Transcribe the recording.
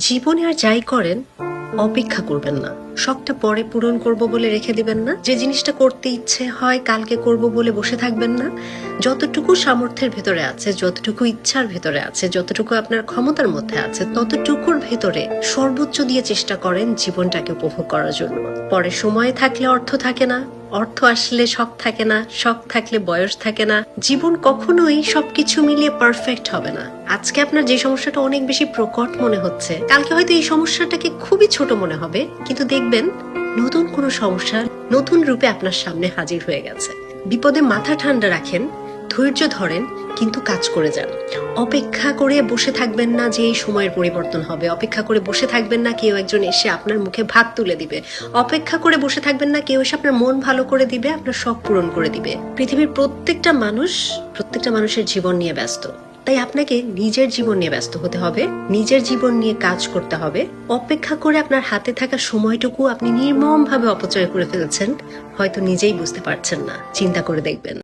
জীবনে আর যাই করেন অপেক্ষা করবেন না। শখটা পরে পূরণ করব বলে রেখে দিবেন না। যে জিনিসটা করতে ইচ্ছে হয় কালকে করব বলে বসে থাকবেন না। যতটুকু সামর্থ্যের ভেতরে আছে, যতটুকু ইচ্ছার ভেতরে আছে, যতটুকু আপনার ক্ষমতার মধ্যে আছে, ততটুকুর ভেতরে সর্বোচ্চ দিয়ে চেষ্টা করেন জীবনটাকে উপভোগ করার জন্য। পরে সময় থাকলে অর্থ থাকে না, অর্থ আসলে শখ থাকে না, শখ থাকলে বয়স থাকে না। জীবন কখনোই সবকিছু মিলিয়ে পারফেক্ট হবে না। আজকে আপনার যে সমস্যাটা অনেক বেশি প্রকট মনে হচ্ছে, কালকে হয়তো এই সমস্যাটাকে খুবই ছোট মনে হবে, কিন্তু দেখবেন নতুন কোনো সমস্যা নতুন রূপে আপনার সামনে হাজির হয়ে গেছে। বিপদে মাথা ঠান্ডা রাখেন, ধৈর্য ধরেন, কিন্তু কাজ করে যান। অপেক্ষা করে বসে থাকবেন না যে এই সময়ের পরিবর্তন হবে। অপেক্ষা করে বসে থাকবেন না কেউ একজন এসে আপনার মুখে ভাত তুলে দিবে। অপেক্ষা করে বসে থাকবেন না কেউ এসে আপনার মন ভালো করে দিবে, আপনার শখ পূরণ করে দিবে। পৃথিবীর প্রত্যেকটা মানুষের জীবন নিয়ে ব্যস্ত। তাই আপনাকে নিজের জীবন নিয়ে ব্যস্ত হতে হবে, নিজের জীবন নিয়ে কাজ করতে হবে। অপেক্ষা করে আপনার হাতে থাকা সময়টুকু আপনি নির্মমভাবে অপচয় করে ফেলছেন, হয়তো নিজেই বুঝতে পারছেন না। চিন্তা করে দেখবেন।